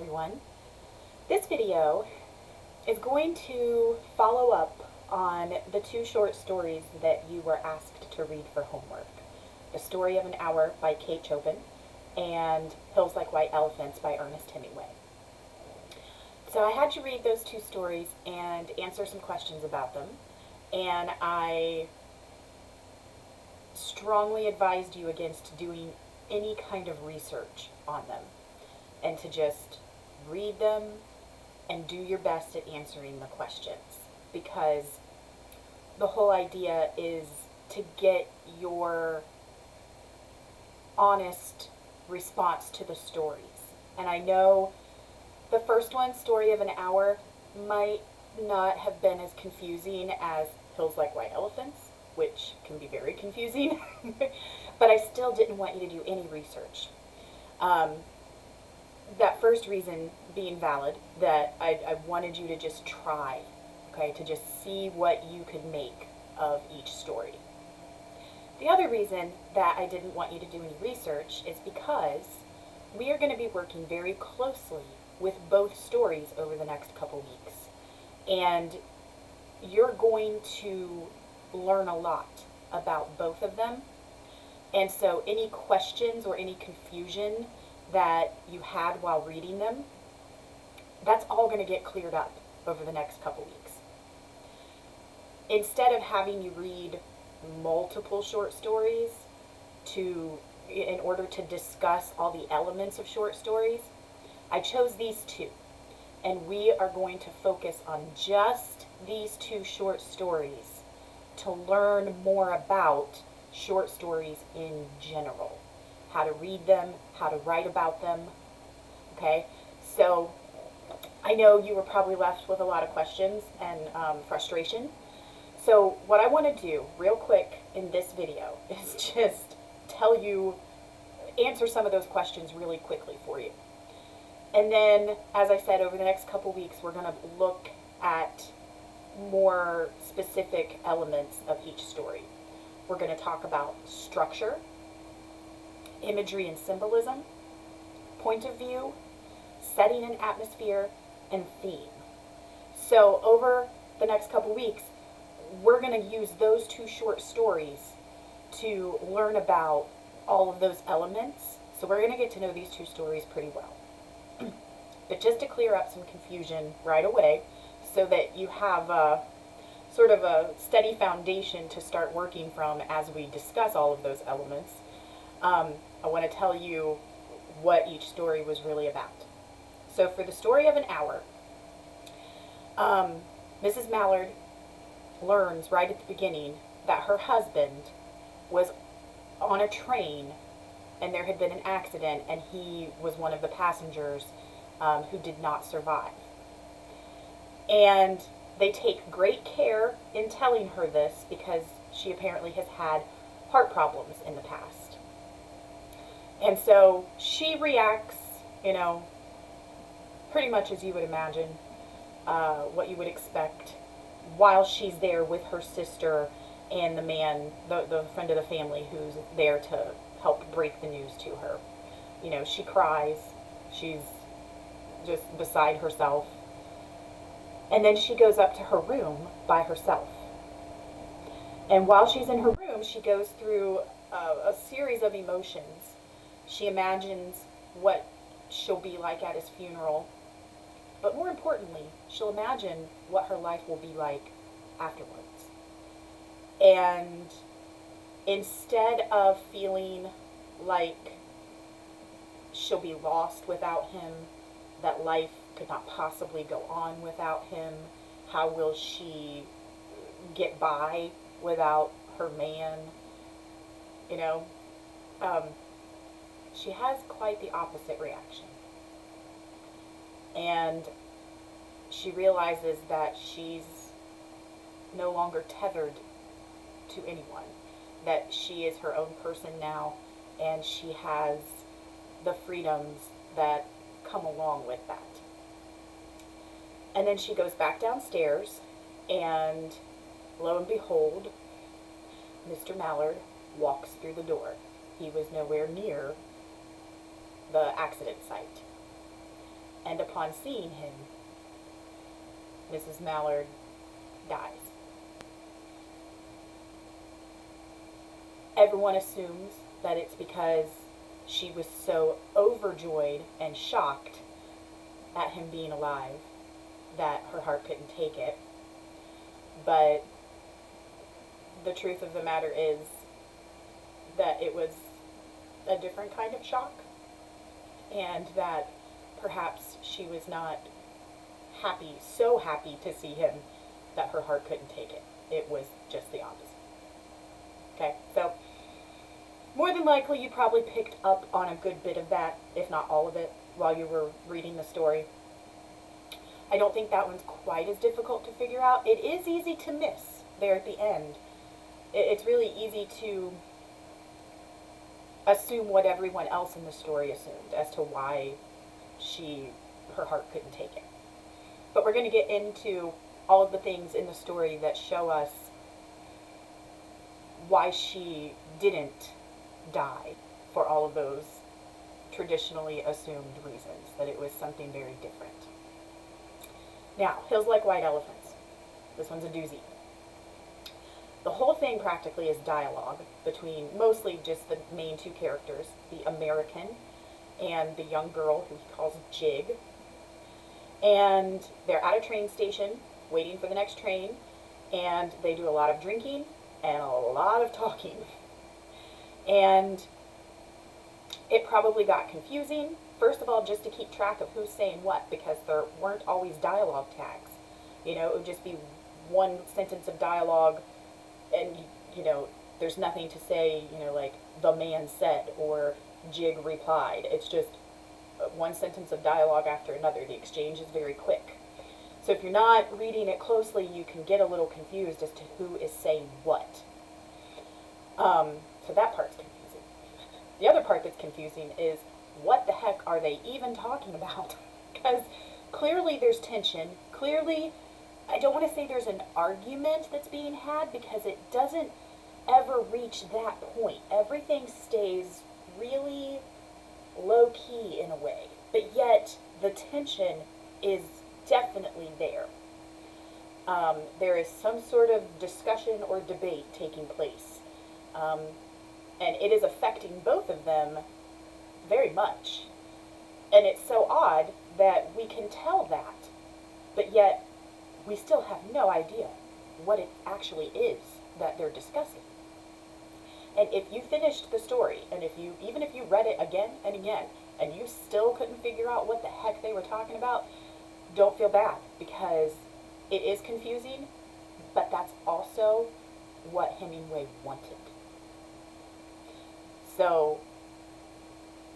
everyone. This video is going to follow up on the two short stories that you were asked to read for homework. The Story of an Hour by Kate Chopin and Hills Like White Elephants by Ernest Hemingway. So I had you read those two stories and answer some questions about them, and I strongly advised you against doing any kind of research on them and to just read them and do your best at answering the questions, because the whole idea is to get your honest response to the stories. And I know the first one, Story of an Hour, might not have been as confusing as Hills Like White Elephants, which can be very confusing, but I still didn't want you to do any research. That first reason being valid, that I wanted you to just try, okay, to just see what you could make of each story. The other reason that I didn't want you to do any research is because we are going to be working very closely with both stories over the next couple weeks, and you're going to learn a lot about both of them. And so any questions or any confusion that you had while reading them, that's all going to get cleared up over the next couple weeks. Instead of having you read multiple short stories in order to discuss all the elements of short stories, I chose these two. And we are going to focus on just these two short stories to learn more about short stories in general. How to read them, how to write about them, okay? So I know you were probably left with a lot of questions and frustration. So what I want to do real quick in this video is just answer some of those questions really quickly for you. And then, as I said, over the next couple weeks, we're going to look at more specific elements of each story. We're going to talk about structure, imagery and symbolism, point of view, setting and atmosphere, and theme. So over the next couple weeks, we're going to use those two short stories to learn about all of those elements. So we're going to get to know these two stories pretty well. But just to clear up some confusion right away, so that you have sort of a steady foundation to start working from as we discuss all of those elements, I want to tell you what each story was really about. So for the Story of an Hour, Mrs. Mallard learns right at the beginning that her husband was on a train and there had been an accident, and he was one of the passengers who did not survive. And they take great care in telling her this because she apparently has had heart problems in the past. And so she reacts, pretty much as you would imagine, what you would expect, while she's there with her sister and the man, the friend of the family who's there to help break the news to her. She cries. She's just beside herself. And then she goes up to her room by herself. And while she's in her room, she goes through a series of emotions. She imagines what she'll be like at his funeral. But more importantly, she'll imagine what her life will be like afterwards. And instead of feeling like she'll be lost without him, that life could not possibly go on without him, how will she get by without her man, she has quite the opposite reaction. And she realizes that she's no longer tethered to anyone, that she is her own person now, and she has the freedoms that come along with that. And then she goes back downstairs, and lo and behold, Mr. Mallard walks through the door. He was nowhere near the accident site. and upon seeing him, Mrs. Mallard dies. Everyone assumes that it's because she was so overjoyed and shocked at him being alive that her heart couldn't take it. But the truth of the matter is that it was a different kind of shock, and that perhaps she was not happy, so happy to see him that her heart couldn't take it. It was just the opposite. Okay, so more than likely you probably picked up on a good bit of that, if not all of it, while you were reading the story. I don't think that one's quite as difficult to figure out. It is easy to miss there at the end. It's really easy to assume what everyone else in the story assumed as to why her heart couldn't take it. But we're going to get into all of the things in the story that show us why she didn't die for all of those traditionally assumed reasons, that it was something very different. Now, Hills Like White Elephants. This one's a doozy. The whole thing practically is dialogue between mostly just the main two characters, the American and the young girl who he calls Jig. And they're at a train station waiting for the next train, and they do a lot of drinking and a lot of talking. And it probably got confusing, first of all, just to keep track of who's saying what, because there weren't always dialogue tags. You know, it would just be one sentence of dialogue, and, you know, there's nothing to say, you know, like, the man said, or Jig replied. It's just one sentence of dialogue after another. The exchange is very quick. So if you're not reading it closely, you can get a little confused as to who is saying what. So that part's confusing. The other part that's confusing is, what the heck are they even talking about? Because clearly there's tension. Clearly, I don't want to say there's an argument that's being had, because it doesn't ever reach that point. Everything stays really low-key in a way, but yet the tension is definitely there. There is some sort of discussion or debate taking place, and it is affecting both of them very much. And it's so odd that we can tell that, but yet we still have no idea what it actually is that they're discussing. And if you finished the story, and even if you read it again and again, and you still couldn't figure out what the heck they were talking about, don't feel bad, because it is confusing, but that's also what Hemingway wanted. So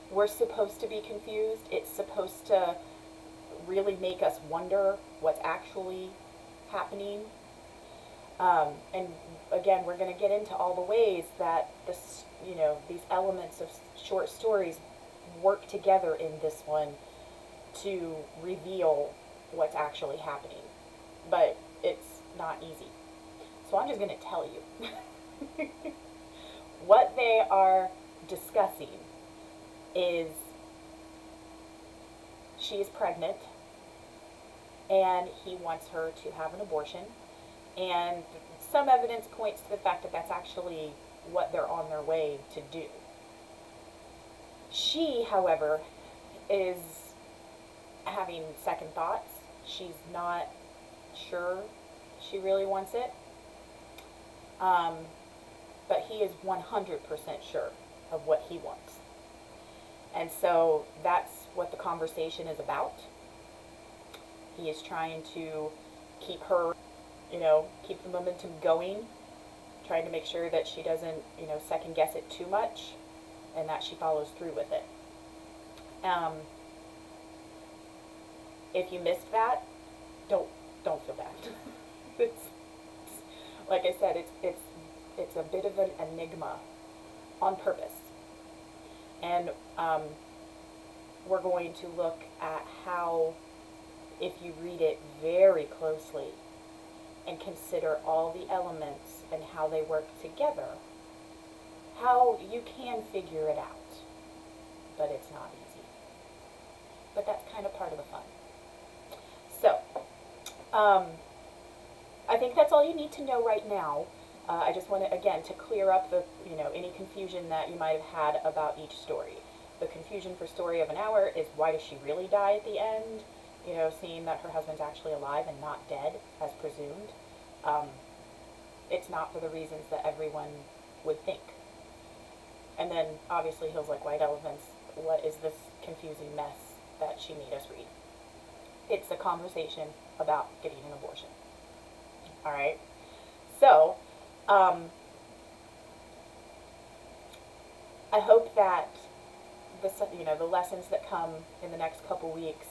we're supposed to be confused. It's supposed to really make us wonder what's actually happening. And again, we're going to get into all the ways that this, you know, these elements of short stories work together in this one to reveal what's actually happening. But it's not easy. So I'm just going to tell you. What they are discussing is, she is pregnant, and he wants her to have an abortion. And some evidence points to the fact that that's actually what they're on their way to do. She, however, is having second thoughts. She's not sure she really wants it. But he is 100% sure of what he wants. And so that's what the conversation is about. He is trying to keep her, you know, keep the momentum going, trying to make sure that she doesn't, you know, second guess it too much, and that she follows through with it. If you missed that, don't feel bad. It's, like I said, it's a bit of an enigma on purpose. And we're going to look at how, if you read it very closely and consider all the elements and how they work together, how you can figure it out. But it's not easy. But that's kind of part of the fun. I think that's all you need to know right now. I just want to, again, to clear up the, any confusion that you might have had about each story. The confusion for Story of an Hour is, why does she really die at the end? Seeing that her husband's actually alive and not dead, as presumed. It's not for the reasons that everyone would think. And then, obviously, Hills Like White Elephants, what is this confusing mess that she made us read? It's a conversation about getting an abortion. Alright? So, I hope that the lessons that come in the next couple weeks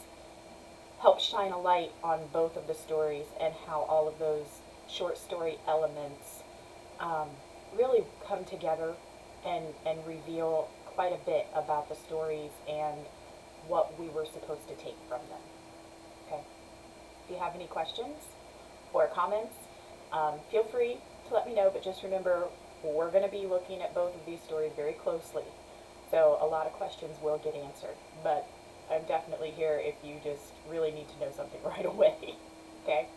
help shine a light on both of the stories, and how all of those short story elements really come together and reveal quite a bit about the stories and what we were supposed to take from them. Okay? If you have any questions or comments, feel free to let me know, but just remember, we're going to be looking at both of these stories very closely. So a lot of questions will get answered, but I'm definitely here if you just really need to know something right away. Okay?